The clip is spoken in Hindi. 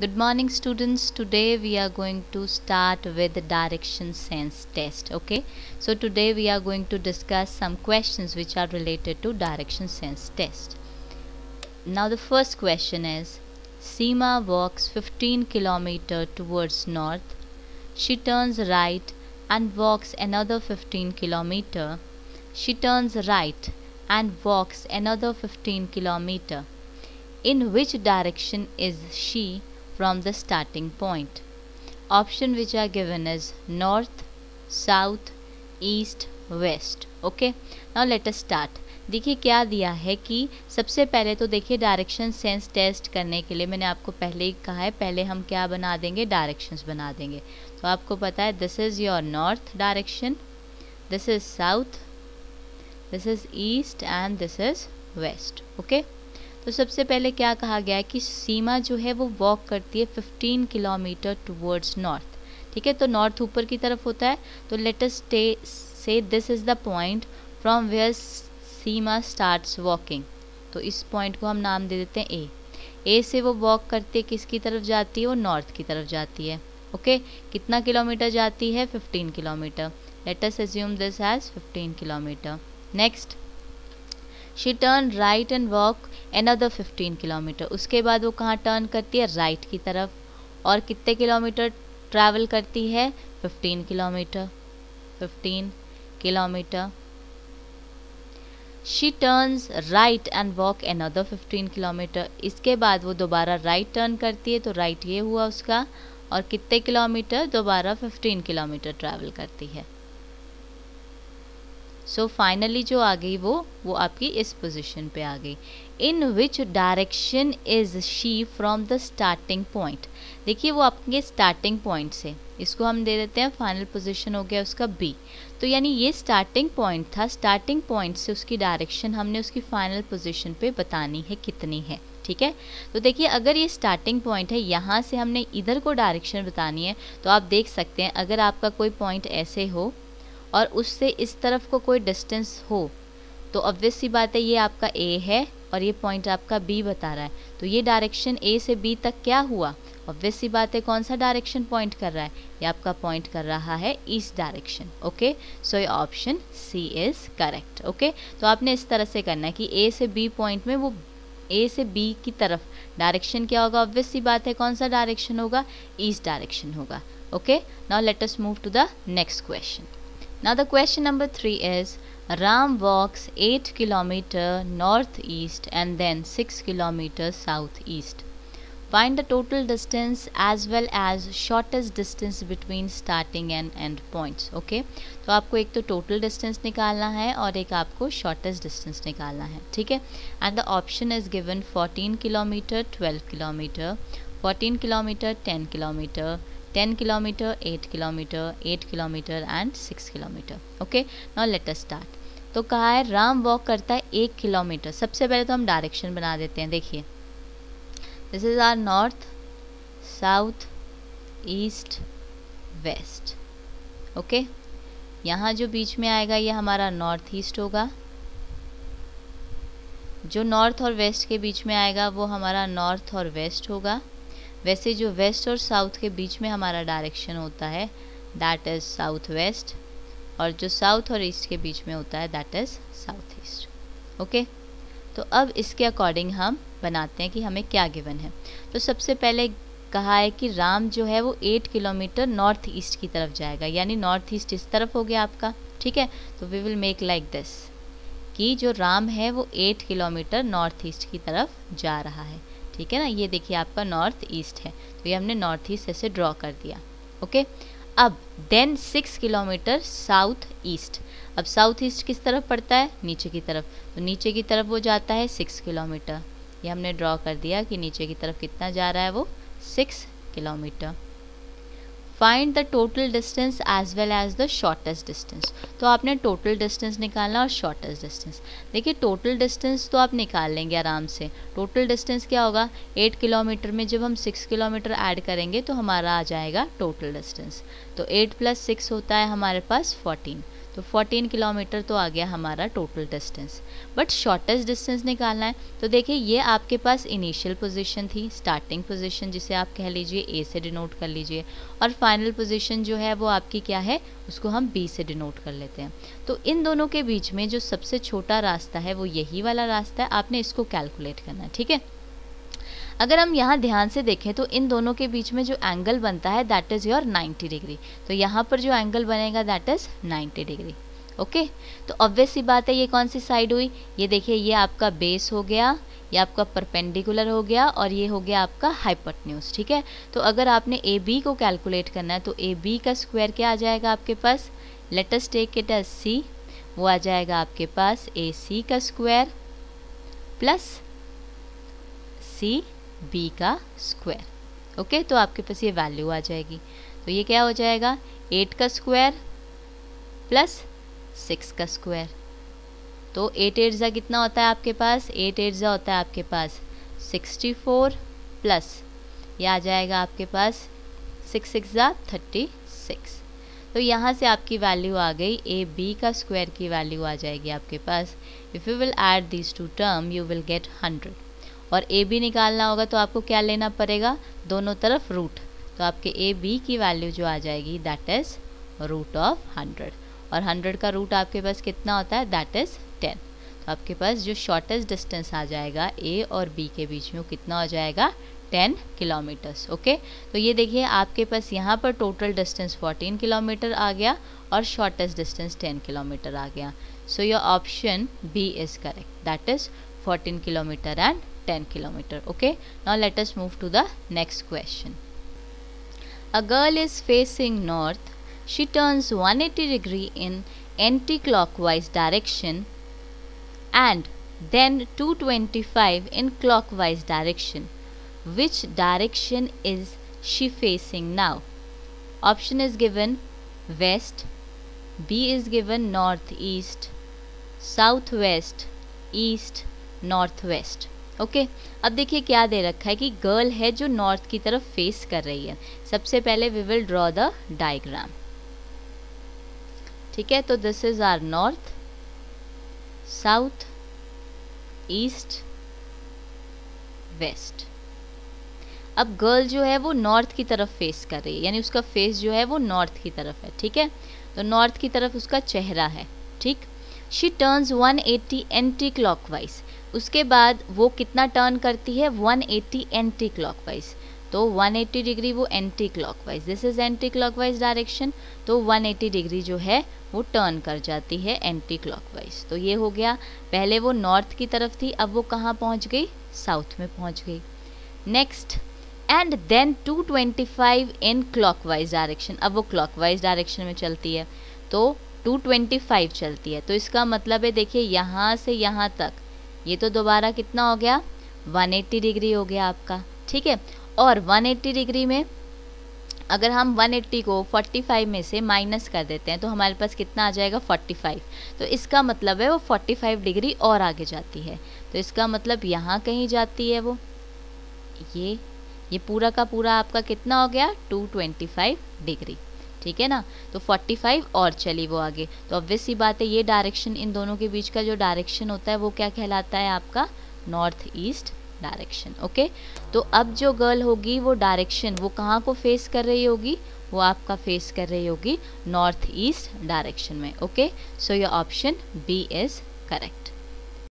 Good morning students. Today we are going to start with the direction sense test. Okay. So today we are going to discuss some questions which are related to direction sense test. Now the first question is, Seema walks 15 km towards north. She turns right and walks another 15 km. She turns right and walks another 15 km. In which direction is she from the starting point? Option which are given is north, south, east, west. Okay, now let us start. देखिए क्या दिया है कि सबसे पहले तो देखिए डायरेक्शन सेंस टेस्ट करने के लिए मैंने आपको पहले ही कहा है, पहले हम क्या बना देंगे, डायरेक्शंस बना देंगे. तो आपको पता है this is your north direction, this is south, this is east and this is west. Okay, तो सबसे पहले क्या कहा गया है कि सीमा जो है वो वॉक करती है 15 किलोमीटर टूवर्ड्स नॉर्थ. ठीक है, तो नॉर्थ ऊपर की तरफ होता है, तो let us say this is the point from where Seema starts walking. तो इस पॉइंट को हम नाम दे देते हैं ए से वो वॉक करते किसकी तरफ जाती है, वो नॉर्थ की तरफ जाती है. ओके, कितना किलोमीटर जाती है, 15 kilometre. Let us assume this as 15 kilometre. Next, she turn right and walk another 15 kilometre. उसके बाद वो कहाँ टर्न करती है, राइट की तरफ. और कितने किलोमीटर ट्रैवल करती है, 15 kilometre. 15 kilometre. She turns right and walk another 15 kilometre. इसके बाद वो दोबारा राइट टर्न करती है, तो राइट ये हुआ उसका. और कितने किलोमीटर, दोबारा 15 किलोमीटर ट्रैवल करती है. सो फाइनली जो आ गई वो आपकी इस पोजीशन पे आ गई. In which direction is she from the starting point. देखिए वो आपके स्टार्टिंग पॉइंट से, इसको हम दे देते हैं फाइनल पोजीशन हो गया उसका बी. तो यानी ये स्टार्टिंग पॉइंट था, स्टार्टिंग पॉइंट से उसकी डायरेक्शन हमने उसकी फाइनल पोजीशन पे बतानी है कितनी है. ठीक है, तो देखिए अगर ये स्टार्टिंग पॉइंट है, यहाँ से हमने इधर को डायरेक्शन बतानी है, तो आप देख सकते हैं अगर आपका कोई पॉइंट ऐसे हो और उससे इस तरफ को कोई डिस्टेंस हो, तो ऑब्वियस सी बात है ये आपका ए है और ये पॉइंट आपका बी बता रहा है. तो ये डायरेक्शन ए से बी तक क्या हुआ, ऑब्वियस सी बात है कौन सा डायरेक्शन पॉइंट कर रहा है, ये आपका पॉइंट कर रहा है ईस्ट डायरेक्शन. ओके, सो ये option C is correct. Okay, तो आपने इस तरह से करना है कि ए से बी पॉइंट में वो ए से बी की तरफ डायरेक्शन क्या होगा, ऑब्वियस सी बात है कौन सा डायरेक्शन होगा, ईस्ट डायरेक्शन होगा. Okay, now let us move to the next question. Now the question number 3 is, Ram walks 8 km northeast and then 6 km southeast. Find the total distance as well as shortest distance between starting and end points. Okay, तो आपको एक तो total distance निकालना है और एक आपको shortest distance निकालना है. ठीक है, and the option is given 14 km, 12 km, 14 km, 10 km, 10 kilometer, 8 kilometer, 8 kilometer and 6 kilometer. Okay, now let us start. तो कहा है राम वॉक करता है 1 किलोमीटर. सबसे पहले तो हम डायरेक्शन बना देते हैं. देखिए this is our north, south, east, west. Okay, यहाँ जो बीच में आएगा ये हमारा नॉर्थ ईस्ट होगा. जो नॉर्थ और वेस्ट के बीच में आएगा वो हमारा नॉर्थ और वेस्ट होगा. वैसे जो वेस्ट और साउथ के बीच में हमारा डायरेक्शन होता है दैट इज़ साउथ वेस्ट, और जो साउथ और ईस्ट के बीच में होता है that is south east. Okay, तो अब इसके अकॉर्डिंग हम बनाते हैं कि हमें क्या गिवन है. तो सबसे पहले कहा है कि राम जो है वो 8 किलोमीटर नॉर्थ ईस्ट की तरफ जाएगा, यानी नॉर्थ ईस्ट इस तरफ हो गया आपका. ठीक है, तो we will make like this कि जो राम है वो 8 किलोमीटर नॉर्थ ईस्ट की तरफ जा रहा है. ठीक है ना, ये देखिए आपका नॉर्थ ईस्ट है, तो ये हमने नॉर्थ ईस्ट ऐसे ड्रॉ कर दिया. ओके, अब देन 6 किलोमीटर साउथ ईस्ट. अब साउथ ईस्ट किस तरफ पड़ता है, नीचे की तरफ, तो नीचे की तरफ वो जाता है 6 किलोमीटर. ये हमने ड्रॉ कर दिया कि नीचे की तरफ कितना जा रहा है, वो 6 kilometre. Find the total distance as well as the shortest distance. तो आपने टोटल डिस्टेंस निकालना और शॉर्टेस्ट डिस्टेंस. देखिए टोटल डिस्टेंस तो आप निकाल लेंगे आराम से. टोटल डिस्टेंस क्या होगा, 8 किलोमीटर में जब हम 6 किलोमीटर ऐड करेंगे तो हमारा आ जाएगा टोटल डिस्टेंस. तो 8 + 6 होता है हमारे पास 14. तो 14 किलोमीटर तो आ गया हमारा total distance. But shortest distance निकालना है, तो देखिए ये आपके पास इनिशियल पोजीशन थी, स्टार्टिंग पोजीशन जिसे आप कह लीजिए ए से डिनोट कर लीजिए, और फाइनल पोजीशन जो है वो आपकी क्या है, उसको हम बी से डिनोट कर लेते हैं। तो इन दोनों के बीच में जो सबसे छोटा रास्ता है वो यही वाला रास्ता है, आपने इसको कैलकुलेट करना है, ठीक है। अगर हम यहाँ ध्यान से देखें तो इन दोनों के बीच में जो एंगल बनता है दैट इज़ योर 90 डिग्री। तो यहाँ पर जो एंगल बनेगा दैट इज़ 90 डिग्री। ओके, तो ऑब्वियस सी बात है ये कौन सी साइड हुई, ये देखिए ये आपका बेस हो गया, ये आपका परपेंडिकुलर हो गया, और ये हो गया आपका हाइपोटेन्यूज, ठीक है। तो अगर आपने ए बी को कैलकुलेट करना है तो ए बी का स्क्वायर क्या आ जाएगा आपके पास, let us take it as C, वो आ जाएगा आपके पास ए सी का स्क्वायर प्लस सी बी का स्क्वायर। ओके, तो आपके पास ये वैल्यू आ जाएगी। तो ये क्या हो जाएगा, 8 का स्क्वायर प्लस 6 का स्क्वायर। तो 8 8 जा कितना होता है आपके पास, 8 8 जा होता है आपके पास 64 प्लस ये आ जाएगा आपके पास 6 6 जा 36। तो यहाँ से आपकी वैल्यू आ गई, ए बी का स्क्वायर की वैल्यू आ जाएगी आपके पास। If you will add this to term you will get 100। और ए बी निकालना होगा तो आपको क्या लेना पड़ेगा, दोनों तरफ रूट। तो आपके ए बी की वैल्यू जो आ जाएगी दैट इज़ रूट ऑफ 100, और 100 का रूट आपके पास कितना होता है, दैट इज़ 10। तो आपके पास जो शॉर्टेस्ट डिस्टेंस आ जाएगा ए और बी के बीच में वो कितना हो जाएगा, 10 किलोमीटर्स। ओके, तो ये देखिए आपके पास यहाँ पर टोटल डिस्टेंस 14 किलोमीटर आ गया और शॉर्टेस्ट डिस्टेंस 10 किलोमीटर आ गया। So your option B is correct, that is 14 kilometre and 10 kilometer. Okay, now let us move to the next question. A girl is facing north. She turns 180 degree in anti-clockwise direction and then 225 in clockwise direction. Which direction is she facing now? Option is given west, B is given northeast, southwest, east, northwest. Okay, अब देखिए क्या दे रखा है कि गर्ल है जो नॉर्थ की तरफ फेस कर रही है। सबसे पहले we will draw the diagram, ठीक है। तो this is our north, south, east, west. अब गर्ल जो है वो नॉर्थ की तरफ फेस कर रही है, यानी उसका फेस जो है वो नॉर्थ की तरफ है, ठीक है। तो नॉर्थ की तरफ उसका चेहरा है, ठीक। शी टर्न्स 180 एंटी क्लॉकवाइज, उसके बाद वो कितना टर्न करती है, 180 एंटी क्लॉकवाइज। तो 180 डिग्री वो anti clockwise, this is anti clockwise direction, तो 180 डिग्री जो है वो टर्न कर जाती है एंटी क्लॉकवाइज। तो ये हो गया, पहले वो नॉर्थ की तरफ थी, अब वो कहाँ पहुँच गई, साउथ में पहुँच गई। Next, and then 225 in clockwise direction, अब वो क्लॉकवाइज डायरेक्शन में चलती है तो 225 चलती है। तो इसका मतलब है देखिए यहाँ से यहाँ तक ये तो दोबारा कितना हो गया, 180 डिग्री हो गया आपका, ठीक है। और 180 डिग्री में अगर हम 180 को 45 में से माइनस कर देते हैं तो हमारे पास कितना आ जाएगा, 45। तो इसका मतलब है वो 45 डिग्री और आगे जाती है। तो इसका मतलब यहाँ कहीं जाती है वो, ये पूरा का पूरा आपका कितना हो गया, 225 डिग्री, ठीक है ना। तो 45 और चली वो आगे। तो ऑब्वियस सी बात है ये डायरेक्शन, इन दोनों के बीच का जो डायरेक्शन होता है वो क्या कहलाता है आपका, नॉर्थ ईस्ट डायरेक्शन। ओके, तो अब जो गर्ल होगी वो डायरेक्शन वो कहाँ को फेस कर रही होगी, वो आपका फेस कर रही होगी नॉर्थ ईस्ट डायरेक्शन में। Okay, so your option B is correct.